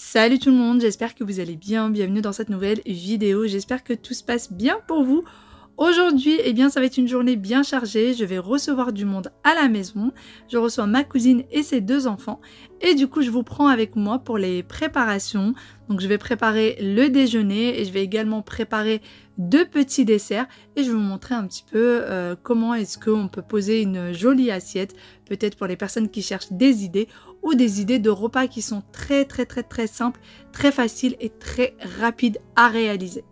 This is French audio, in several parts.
Salut tout le monde, j'espère que vous allez bien, bienvenue dans cette nouvelle vidéo, j'espère que tout se passe bien pour vous. Aujourd'hui, ça va être une journée bien chargée, je vais recevoir du monde à la maison, je reçois ma cousine et ses deux enfants et du coup je vous prends avec moi pour les préparations. Donc je vais préparer le déjeuner et je vais également préparer deux petits desserts et je vais vous montrer un petit peu comment est-ce qu'on peut poser une jolie assiette, peut-être pour les personnes qui cherchent des idées ou des idées de repas qui sont très simples, très faciles et très rapides à réaliser.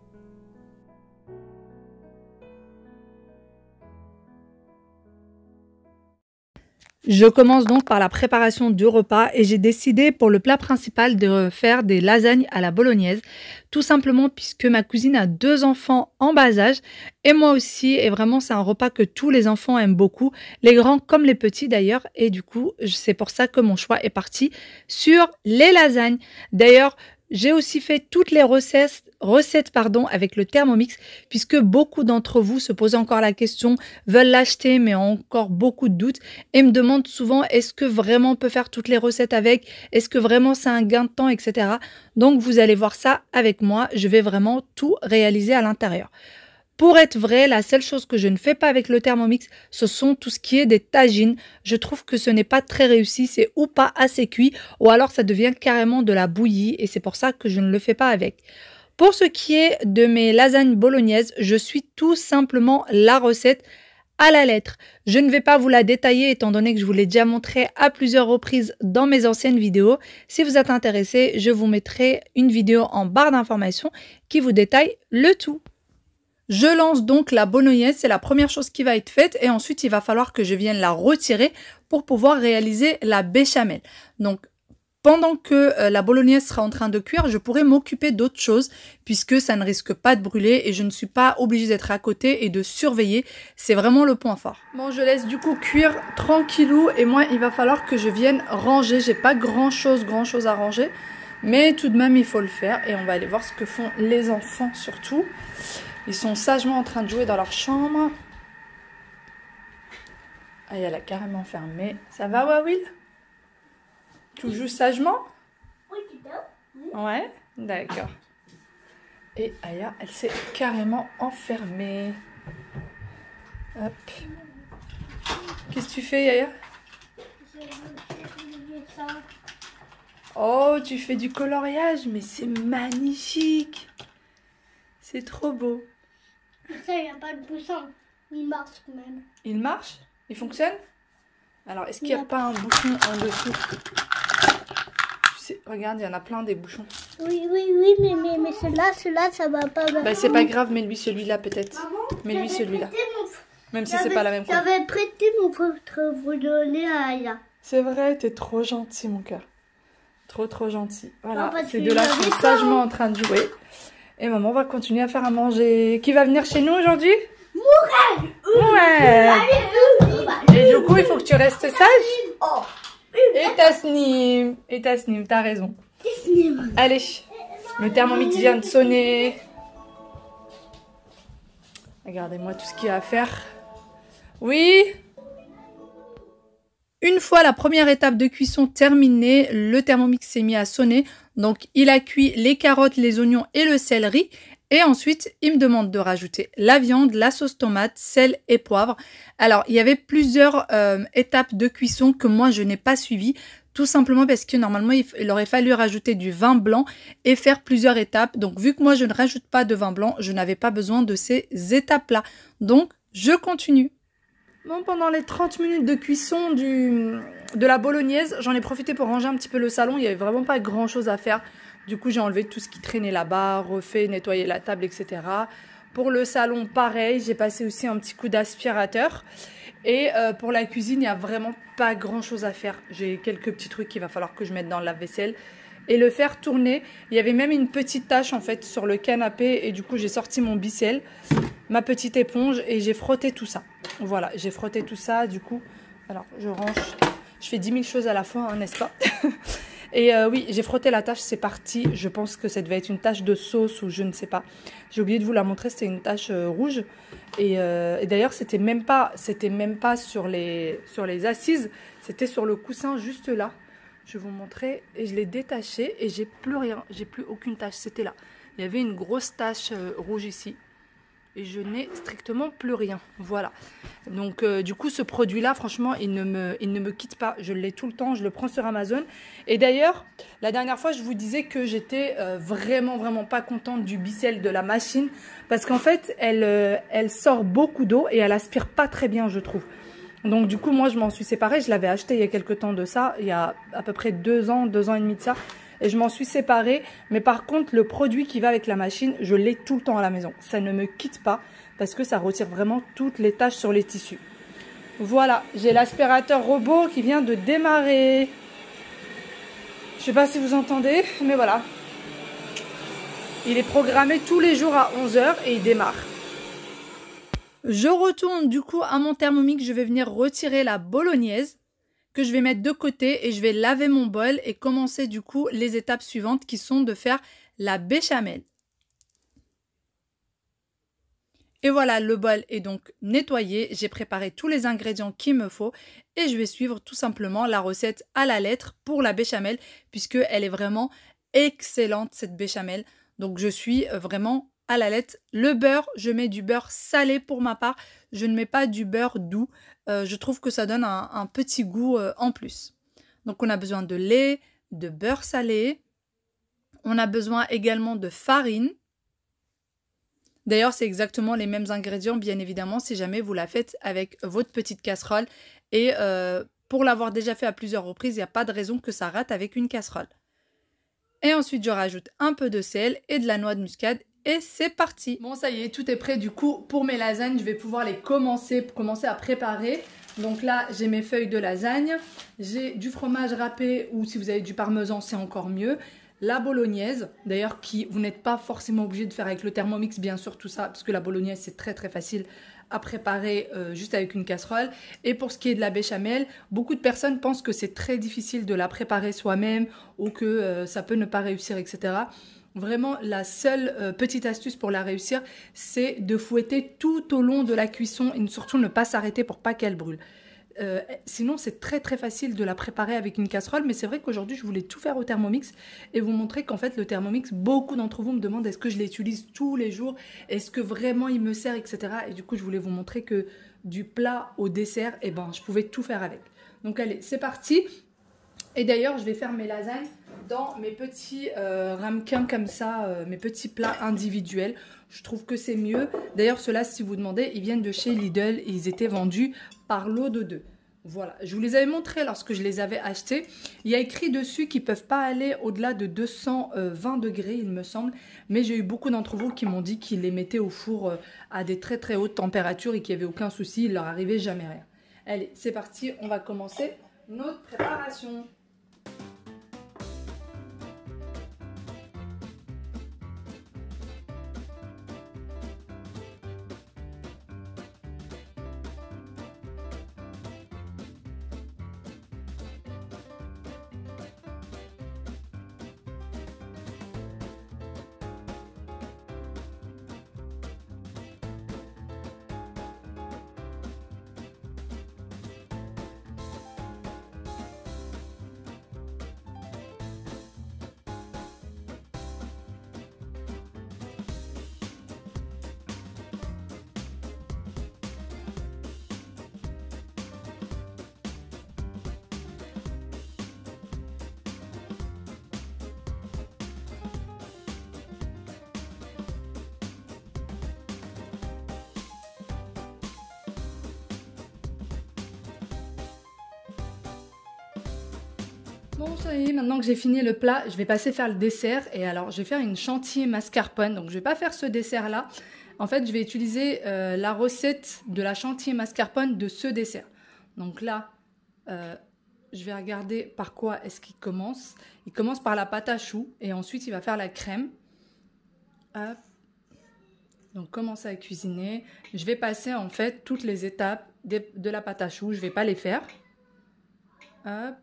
Je commence donc par la préparation du repas et j'ai décidé pour le plat principal de faire des lasagnes à la bolognaise. Tout simplement puisque ma cousine a deux enfants en bas âge et moi aussi. Et vraiment c'est un repas que tous les enfants aiment beaucoup, les grands comme les petits d'ailleurs. Et du coup c'est pour ça que mon choix est parti sur les lasagnes. D'ailleurs j'ai aussi fait toutes les recettes avec le Thermomix puisque beaucoup d'entre vous se posent encore la question, veulent l'acheter mais ont encore beaucoup de doutes et me demandent souvent est-ce que vraiment on peut faire toutes les recettes avec, est-ce que vraiment c'est un gain de temps, etc. Donc vous allez voir ça avec moi, je vais vraiment tout réaliser à l'intérieur. Pour être vrai, la seule chose que je ne fais pas avec le Thermomix, ce sont tout ce qui est des tagines. Je trouve que ce n'est pas très réussi, c'est ou pas assez cuit, ou alors ça devient carrément de la bouillie, et c'est pour ça que je ne le fais pas avec. Pour ce qui est de mes lasagnes bolognaises, je suis tout simplement la recette à la lettre. Je ne vais pas vous la détailler étant donné que je vous l'ai déjà montré à plusieurs reprises dans mes anciennes vidéos. Si vous êtes intéressé, je vous mettrai une vidéo en barre d'informations qui vous détaille le tout. Je lance donc la bolognaise, c'est la première chose qui va être faite et ensuite il va falloir que je vienne la retirer pour pouvoir réaliser la béchamel. Donc pendant que la bolognaise sera en train de cuire, je pourrai m'occuper d'autres choses puisque ça ne risque pas de brûler et je ne suis pas obligée d'être à côté et de surveiller. C'est vraiment le point fort. Bon, je laisse du coup cuire tranquillou et moi il va falloir que je vienne ranger. J'ai pas grand chose à ranger, mais tout de même il faut le faire et on va aller voir ce que font les enfants surtout. Ils sont sagement en train de jouer dans leur chambre. Ah, elle a carrément fermé. Ça va, Wawil? Tu joues sagement? Oui, tu peux. Ouais, d'accord. Et Aya, elle s'est carrément enfermée. Hop. Qu'est-ce que tu fais, Aya? Oh, tu fais du coloriage, mais c'est magnifique. C'est trop beau. Ça, il n'y a pas de bouchon. Il marche même. Il marche? Il fonctionne? Alors, est-ce qu'il n'y a pas un bouchon en dessous? Tu sais, regarde, il y en a plein des bouchons. Oui, mais celui-là, ça va pas. Bah, c'est pas grave, mets-lui celui-là peut-être. Mets-lui celui-là. Même si c'est pas la même couleur. J'avais prêté mon votre à Aya. C'est vrai, t'es trop gentil, mon cœur. Trop gentil. Voilà, Non, ces deux-là sont sagement en train de jouer. Et maman va continuer à faire à manger. Qui va venir chez nous aujourd'hui? Ouais. Et du coup, il faut que tu restes sage. Et Tasnim, t'as raison. Allez, le Thermomix vient de sonner. Regardez-moi tout ce qu'il y a à faire. Oui. Une fois la première étape de cuisson terminée, le Thermomix s'est mis à sonner. Donc, il a cuit les carottes, les oignons et le céleri. Et ensuite, il me demande de rajouter la viande, la sauce tomate, sel et poivre. Alors, il y avait plusieurs étapes de cuisson que moi, je n'ai pas suivies. Tout simplement parce que normalement, il aurait fallu rajouter du vin blanc et faire plusieurs étapes. Donc, vu que moi, je ne rajoute pas de vin blanc, je n'avais pas besoin de ces étapes-là. Donc, je continue. Bon, pendant les 30 minutes de cuisson de la bolognaise, j'en ai profité pour ranger un petit peu le salon. Il n'y avait vraiment pas grand chose à faire. Du coup, j'ai enlevé tout ce qui traînait là-bas, refait, nettoyé la table, etc. Pour le salon, pareil, j'ai passé aussi un petit coup d'aspirateur. Et pour la cuisine, il n'y a vraiment pas grand chose à faire. J'ai quelques petits trucs qu'il va falloir que je mette dans le lave-vaisselle et le faire tourner. Il y avait même une petite tache en fait sur le canapé et du coup, j'ai sorti mon bissel, ma petite éponge et j'ai frotté tout ça. Voilà, j'ai frotté tout ça, du coup, alors je range, je fais 10 000 choses à la fois, hein, n'est-ce pas? Et oui, j'ai frotté la tache, c'est parti. Je pense que ça devait être une tache de sauce ou je ne sais pas. J'ai oublié de vous la montrer, c'était une tache rouge. Et d'ailleurs, c'était même pas sur les assises, c'était sur le coussin juste là. Je vais vous montrer. Et je l'ai détaché et j'ai plus rien. J'ai plus aucune tache. C'était là. Il y avait une grosse tache rouge ici. Et je n'ai strictement plus rien. Voilà. Donc du coup ce produit là franchement il ne me quitte pas. Je l'ai tout le temps, je le prends sur Amazon. Et d'ailleurs la dernière fois je vous disais que j'étais vraiment pas contente du Bicel de la machine. Parce qu'en fait elle sort beaucoup d'eau et elle aspire pas très bien je trouve. Donc du coup moi je m'en suis séparée. Je l'avais acheté il y a quelques temps de ça. Il y a à peu près 2 ans et demi de ça. Et je m'en suis séparée. Mais par contre, le produit qui va avec la machine, je l'ai tout le temps à la maison. Ça ne me quitte pas parce que ça retire vraiment toutes les taches sur les tissus. Voilà, j'ai l'aspirateur robot qui vient de démarrer. Je sais pas si vous entendez, mais voilà. Il est programmé tous les jours à 11 h et il démarre. Je retourne du coup à mon Thermomix. Je vais venir retirer la bolognaise que je vais mettre de côté et je vais laver mon bol et commencer du coup les étapes suivantes qui sont de faire la béchamel. Et voilà, le bol est donc nettoyé, j'ai préparé tous les ingrédients qu'il me faut et je vais suivre tout simplement la recette à la lettre pour la béchamel puisque elle est vraiment excellente cette béchamel. Donc je suis vraiment à la lettre. Le beurre, je mets du beurre salé pour ma part, je ne mets pas du beurre doux. Je trouve que ça donne un petit goût en plus. Donc on a besoin de lait, de beurre salé. On a besoin également de farine. D'ailleurs, c'est exactement les mêmes ingrédients, bien évidemment, si jamais vous la faites avec votre petite casserole. Et pour l'avoir déjà fait à plusieurs reprises, il n'y a pas de raison que ça rate avec une casserole. Et ensuite, je rajoute un peu de sel et de la noix de muscade. Et c'est parti. Bon, ça y est, tout est prêt du coup pour mes lasagnes. Je vais pouvoir les commencer à préparer. Donc là, j'ai mes feuilles de lasagne. J'ai du fromage râpé ou si vous avez du parmesan, c'est encore mieux. La bolognaise, d'ailleurs, vous n'êtes pas forcément obligé de faire avec le Thermomix, bien sûr, tout ça. Parce que la bolognaise, c'est très facile à préparer juste avec une casserole. Et pour ce qui est de la béchamel, beaucoup de personnes pensent que c'est très difficile de la préparer soi-même ou que ça peut ne pas réussir, etc. Vraiment, la seule petite astuce pour la réussir, c'est de fouetter tout au long de la cuisson et surtout ne pas s'arrêter pour pas qu'elle brûle. Sinon, c'est très facile de la préparer avec une casserole, mais c'est vrai qu'aujourd'hui, je voulais tout faire au Thermomix et vous montrer qu'en fait, le Thermomix, beaucoup d'entre vous me demandent est-ce que je l'utilise tous les jours, est-ce que vraiment il me sert, etc. Et du coup, je voulais vous montrer que du plat au dessert, eh ben, je pouvais tout faire avec. Donc allez, c'est parti. Et d'ailleurs, je vais faire mes lasagnes dans mes petits ramequins comme ça, mes petits plats individuels. Je trouve que c'est mieux. D'ailleurs, ceux-là, si vous demandez, ils viennent de chez Lidl et ils étaient vendus par lot de 2. Voilà, je vous les avais montrés lorsque je les avais achetés. Il y a écrit dessus qu'ils ne peuvent pas aller au-delà de 220 degrés, il me semble. Mais j'ai eu beaucoup d'entre vous qui m'ont dit qu'ils les mettaient au four à des très hautes températures et qu'il n'y avait aucun souci, il leur arrivait jamais rien. Allez, c'est parti, on va commencer notre préparation. Bon, ça y est, maintenant que j'ai fini le plat, je vais passer faire le dessert. Et alors, je vais faire une chantilly mascarpone. Donc, je ne vais pas faire ce dessert-là. En fait, je vais utiliser la recette de la chantilly mascarpone de ce dessert. Donc là, je vais regarder par quoi est-ce qu'il commence. Il commence par la pâte à choux et ensuite, il va faire la crème. Hop. Donc, commencer à cuisiner. Je vais passer en fait toutes les étapes de la pâte à choux. Je ne vais pas les faire. Hop.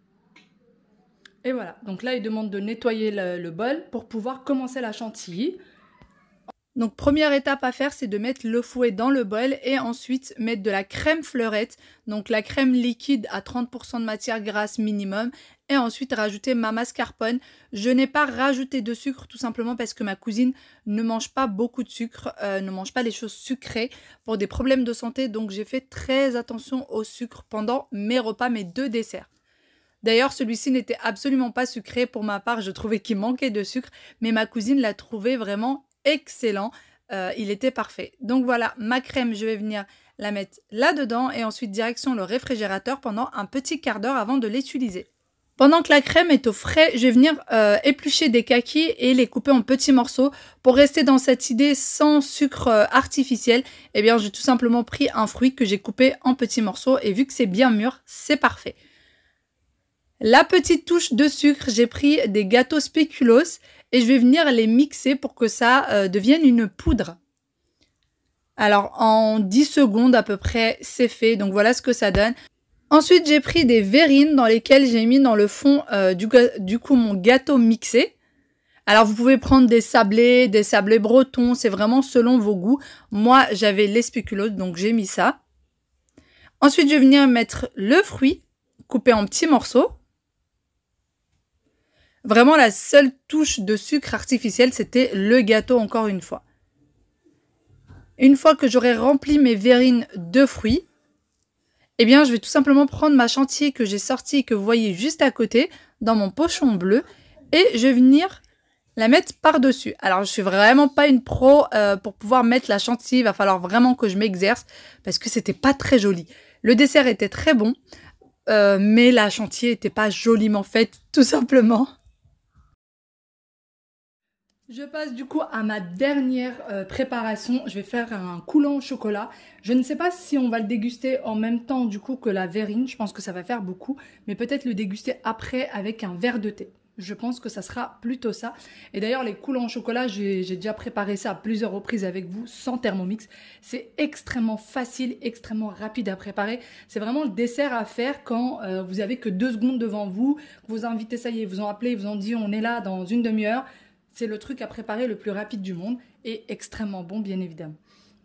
Et voilà, donc là, il demande de nettoyer le bol pour pouvoir commencer la chantilly. Donc première étape à faire, c'est de mettre le fouet dans le bol et ensuite mettre de la crème fleurette, donc la crème liquide à 30% de matière grasse minimum, et ensuite rajouter ma mascarpone. Je n'ai pas rajouté de sucre tout simplement parce que ma cousine ne mange pas beaucoup de sucre, ne mange pas les choses sucrées pour des problèmes de santé, donc j'ai fait très attention au sucre pendant mes repas, mes 2 desserts. D'ailleurs, celui-ci n'était absolument pas sucré. Pour ma part, je trouvais qu'il manquait de sucre, mais ma cousine l'a trouvé vraiment excellent. Il était parfait. Donc voilà, ma crème, je vais venir la mettre là-dedans et ensuite direction le réfrigérateur pendant un petit quart d'heure avant de l'utiliser. Pendant que la crème est au frais, je vais venir éplucher des kakis et les couper en petits morceaux. Pour rester dans cette idée sans sucre artificiel, eh bien j'ai tout simplement pris un fruit que j'ai coupé en petits morceaux et vu que c'est bien mûr, c'est parfait. La petite touche de sucre, j'ai pris des gâteaux spéculoos et je vais venir les mixer pour que ça devienne une poudre. Alors en 10 secondes à peu près, c'est fait. Donc voilà ce que ça donne. Ensuite, j'ai pris des verrines dans lesquelles j'ai mis dans le fond du coup mon gâteau mixé. Alors vous pouvez prendre des sablés bretons, c'est vraiment selon vos goûts. Moi, j'avais les spéculoos, donc j'ai mis ça. Ensuite, je vais venir mettre le fruit coupé en petits morceaux. Vraiment, la seule touche de sucre artificiel, c'était le gâteau encore une fois. Une fois que j'aurai rempli mes verrines de fruits, eh bien, je vais tout simplement prendre ma chantilly que j'ai sortie et que vous voyez juste à côté, dans mon pochon bleu, et je vais venir la mettre par-dessus. Alors, je suis vraiment pas une pro pour pouvoir mettre la chantilly, il va falloir vraiment que je m'exerce, parce que c'était pas très joli. Le dessert était très bon, mais la chantilly n'était pas joliment faite, tout simplement. Je passe du coup à ma dernière préparation. Je vais faire un coulant au chocolat. Je ne sais pas si on va le déguster en même temps du coup que la verrine. Je pense que ça va faire beaucoup. Mais peut-être le déguster après avec un verre de thé. Je pense que ça sera plutôt ça. Et d'ailleurs les coulants au chocolat, j'ai déjà préparé ça à plusieurs reprises avec vous sans Thermomix. C'est extrêmement facile, extrêmement rapide à préparer. C'est vraiment le dessert à faire quand vous avez que 2 secondes devant vous. Vos invités, ça y est, vous ont appelé, ils vous ont dit on est là dans une demi-heure. C'est le truc à préparer le plus rapide du monde et extrêmement bon, bien évidemment.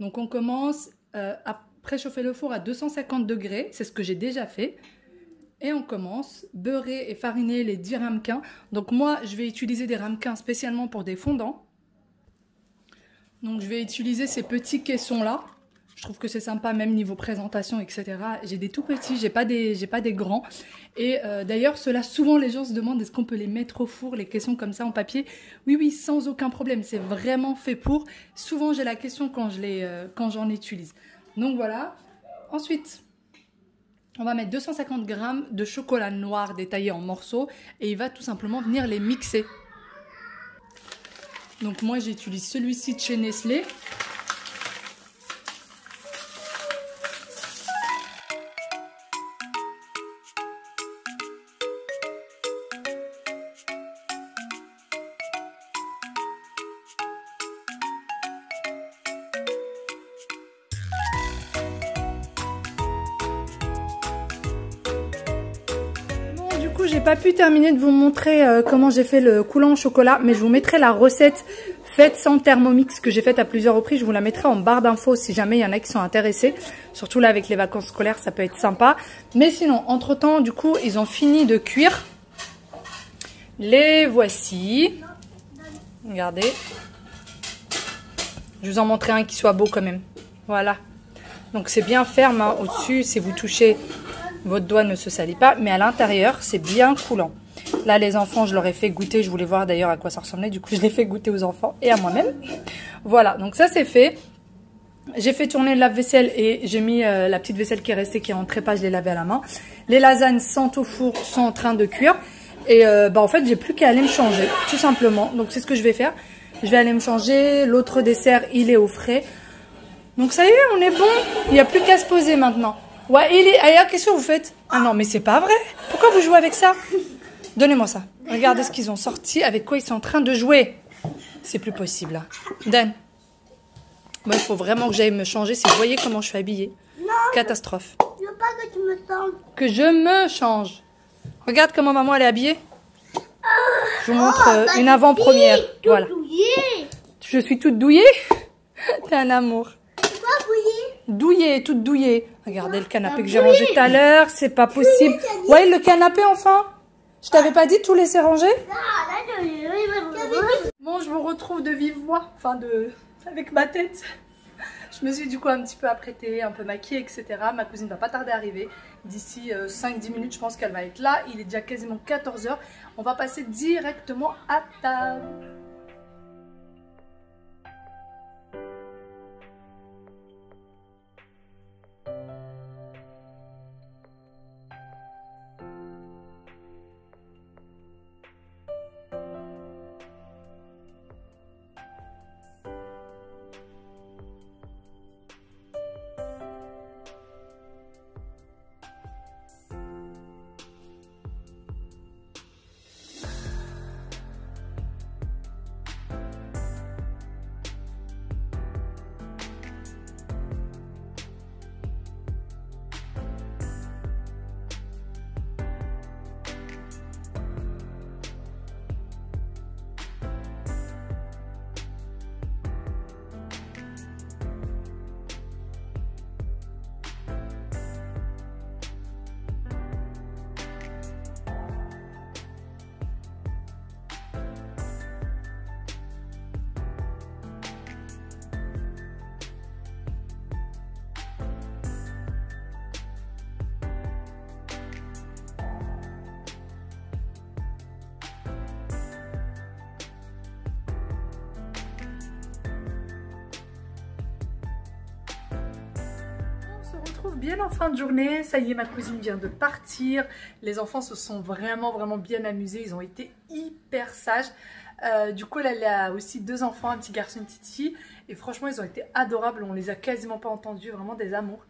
Donc, on commence à préchauffer le four à 250 degrés. C'est ce que j'ai déjà fait. Et on commence beurrer et fariner les 10 ramequins. Donc, moi, je vais utiliser des ramequins spécialement pour des fondants. Donc, je vais utiliser ces petits caissons-là. Je trouve que c'est sympa, même niveau présentation, etc. J'ai des tout petits, j'ai pas des grands. Et d'ailleurs, ceux-là, souvent les gens se demandent est-ce qu'on peut les mettre au four, les caissons comme ça en papier. Oui, oui, sans aucun problème. C'est vraiment fait pour. Souvent, j'ai la question quand j'en utilise. Donc voilà. Ensuite, on va mettre 250 g de chocolat noir détaillé en morceaux. Et il va tout simplement venir les mixer. Donc moi, j'utilise celui-ci de chez Nestlé. J'ai pas pu terminer de vous montrer comment j'ai fait le coulant au chocolat, mais je vous mettrai la recette faite sans Thermomix que j'ai faite à plusieurs reprises. Je vous la mettrai en barre d'infos si jamais il y en a qui sont intéressés. Surtout là avec les vacances scolaires, ça peut être sympa. Mais sinon, entre temps, du coup, ils ont fini de cuire. Les voici. Regardez. Je vous en montrerai un qui soit beau quand même. Voilà. Donc c'est bien ferme hein, au-dessus, si vous touchez... Votre doigt ne se salit pas, mais à l'intérieur, c'est bien coulant. Là, les enfants, je leur ai fait goûter. Je voulais voir d'ailleurs à quoi ça ressemblait. Du coup, je l'ai fait goûter aux enfants et à moi-même. Voilà, donc ça, c'est fait. J'ai fait tourner le lave-vaisselle et j'ai mis la petite vaisselle qui est restée, qui est en trépas, je l'ai lavée à la main. Les lasagnes sont au four, sont en train de cuire. Et en fait, j'ai plus qu'à aller me changer, tout simplement. Donc, c'est ce que je vais faire. Je vais aller me changer. L'autre dessert, il est au frais. Donc, ça y est, on est bon. Il n'y a plus qu'à se poser maintenant. Ouais, Aya, qu'est-ce que vous faites? Ah non, mais c'est pas vrai. Pourquoi vous jouez avec ça? Donnez-moi ça. Regardez ce qu'ils ont sorti. Avec quoi ils sont en train de jouer. C'est plus possible, là. Dan. Moi, il faut vraiment que j'aille me changer. Si vous voyez comment je suis habillée. Non. Catastrophe. Je veux pas que tu me changes. Que je me change. Regarde comment maman, elle est habillée. Je vous montre une avant-première. Voilà. Je suis toute douillée. T'es un amour. C'est quoi, bouillie? Douillée, toute douillée. Regardez le canapé que j'ai rangé tout à l'heure, c'est pas possible. Ouais, le canapé enfin. Je t'avais pas dit de tout laisser ranger? Bon, je vous retrouve de vive voix, enfin avec ma tête. Je me suis du coup un petit peu apprêtée, un peu maquillée, etc. Ma cousine va pas tarder à arriver. D'ici 5-10 minutes, je pense qu'elle va être là. Il est déjà quasiment 14 h. On va passer directement à table. Bien en fin de journée, ça y est, ma cousine vient de partir. Les enfants se sont vraiment bien amusés, ils ont été hyper sages. Du coup, elle a aussi 2 enfants, un petit garçon, une petite fille. Et franchement, ils ont été adorables, on les a quasiment pas entendus, vraiment des amours.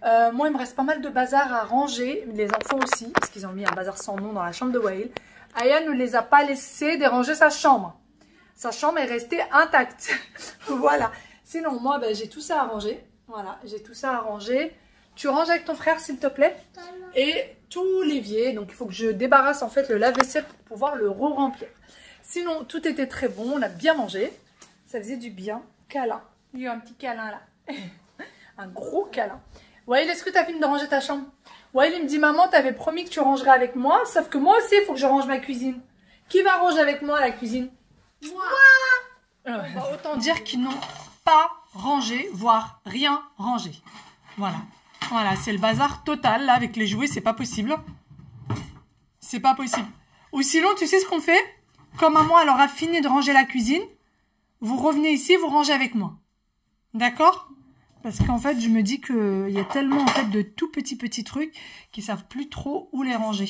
Moi, il me reste pas mal de bazar à ranger, les enfants aussi, parce qu'ils ont mis un bazar sans nom dans la chambre de Wael. Aya ne les a pas laissés déranger sa chambre. Sa chambre est restée intacte. Voilà. Sinon, moi, ben, j'ai tout ça à ranger. Voilà, j'ai tout ça à ranger. Tu ranges avec ton frère, s'il te plaît. Et tout l'évier. Donc, il faut que je débarrasse en fait le lave-vaisselle pour pouvoir le re-remplir. Sinon, tout était très bon. On a bien mangé. Ça faisait du bien. Câlin. Il y a eu un petit câlin là. Un gros câlin. Wael, est-ce que tu as fini de ranger ta chambre? Wael, il me dit, maman, tu avais promis que tu rangerais avec moi. Sauf que moi aussi, il faut que je range ma cuisine. Qui va ranger avec moi la cuisine? Moi. Autant dire qu'ils n'ont pas rangé, voire rien rangé. Voilà. Voilà, c'est le bazar total, là, avec les jouets, c'est pas possible. C'est pas possible. Ou sinon, tu sais ce qu'on fait? Quand maman, elle aura fini de ranger la cuisine, vous revenez ici, vous rangez avec moi. D'accord? Parce qu'en fait, je me dis qu'il y a tellement, en fait, de tout petits trucs qu'ils savent plus trop où les ranger.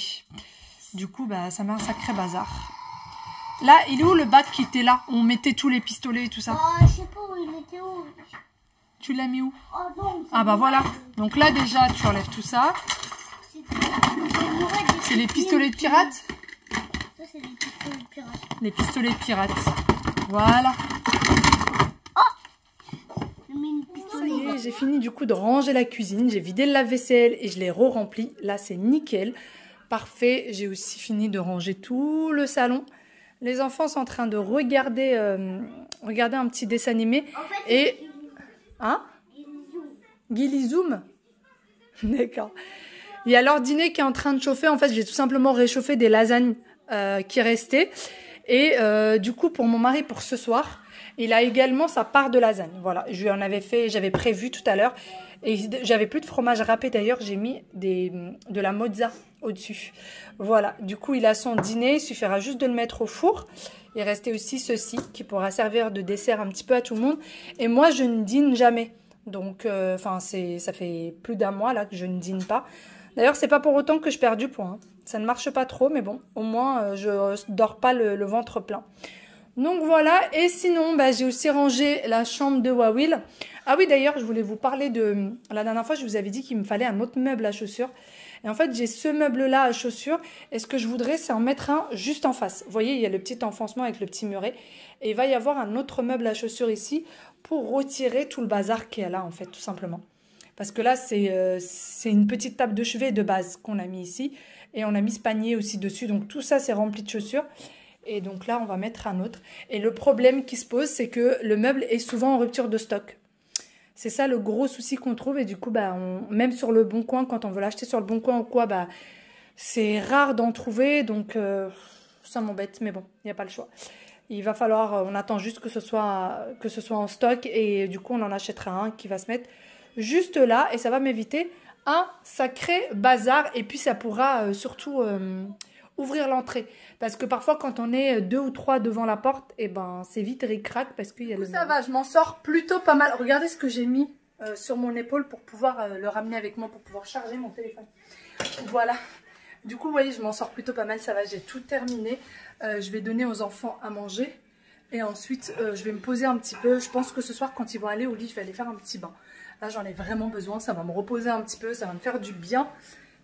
Du coup, bah, ça met un sacré bazar. Là, il est où le bac qui était là? On mettait tous les pistolets et tout ça. Je sais pas où il était où. Tu l'as mis où? Oh non. Ah bah voilà. Donc là déjà tu enlèves tout ça. C'est les pistolets de pirates? Ça c'est les pistolets de pirates. Les pistolets de pirates. Voilà. Ça y est, j'ai fini du coup de ranger la cuisine. J'ai vidé le lave-vaisselle et je l'ai re-rempli. Là c'est nickel. Parfait. J'ai aussi fini de ranger tout le salon. Les enfants sont en train de regarder un petit dessin animé. En fait, et... Hein? Gilly Zoom. D'accord. Il y a leur dîner qui est en train de chauffer. En fait, j'ai tout simplement réchauffé des lasagnes qui restaient. Et du coup, pour mon mari, pour ce soir, il a également sa part de lasagne. Voilà, je lui en avais fait, j'avais prévu tout à l'heure. Et j'avais plus de fromage râpé d'ailleurs, j'ai mis de la mozza au-dessus. Voilà, du coup, il a son dîner, il suffira juste de le mettre au four. Il restait aussi ceci qui pourra servir de dessert un petit peu à tout le monde. Et moi, je ne dîne jamais. Donc, ça fait plus d'1 mois là que je ne dîne pas. D'ailleurs, c'est pas pour autant que je perds du poids. Hein. Ça ne marche pas trop, mais bon, au moins, je dors pas le ventre plein. Donc voilà, et sinon, bah, j'ai aussi rangé la chambre de Wael. Ah oui, d'ailleurs, je voulais vous parler de... La dernière fois, je vous avais dit qu'il me fallait un autre meuble à chaussures. Et en fait, j'ai ce meuble-là à chaussures. Et ce que je voudrais, c'est en mettre un juste en face. Vous voyez, il y a le petit enfoncement avec le petit muret. Et il va y avoir un autre meuble à chaussures ici pour retirer tout le bazar qu'il y a là, en fait, tout simplement. Parce que là, c'est une petite table de chevet de base qu'on a mis ici. Et on a mis ce panier aussi dessus. Donc tout ça, c'est rempli de chaussures. Et donc là, on va mettre un autre. Et le problème qui se pose, c'est que le meuble est souvent en rupture de stock. C'est ça le gros souci qu'on trouve. Et du coup, bah, même sur le Bon Coin, quand on veut l'acheter sur le Bon Coin ou quoi, bah, c'est rare d'en trouver. Donc, ça m'embête. Mais bon, il n'y a pas le choix. Il va falloir, on attend juste que ce soit en stock. Et du coup, on en achètera un qui va se mettre juste là. Et ça va m'éviter un sacré bazar. Et puis, ça pourra surtout... ouvrir l'entrée. Parce que parfois, quand on est 2 ou 3 devant la porte, et ben c'est vite ric-rac parce qu'il y a le... Ça va, je m'en sors plutôt pas mal. Regardez ce que j'ai mis sur mon épaule pour pouvoir le ramener avec moi, pour pouvoir charger mon téléphone. Voilà. Du coup, vous voyez, je m'en sors plutôt pas mal. Ça va, j'ai tout terminé. Je vais donner aux enfants à manger. Et ensuite, je vais me poser un petit peu. Je pense que ce soir, quand ils vont aller au lit, je vais aller faire un petit bain. Là, j'en ai vraiment besoin. Ça va me reposer un petit peu. Ça va me faire du bien.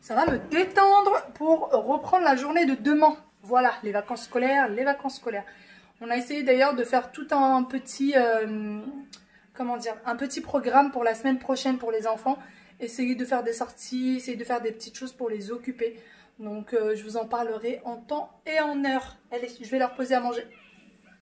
Ça va me détendre pour reprendre la journée de demain. Voilà, les vacances scolaires, les vacances scolaires. On a essayé d'ailleurs de faire tout un petit, comment dire, un petit programme pour la semaine prochaine pour les enfants. Essayer de faire des sorties, essayer de faire des petites choses pour les occuper. Donc, je vous en parlerai en temps et en heure. Allez, je vais leur poser à manger.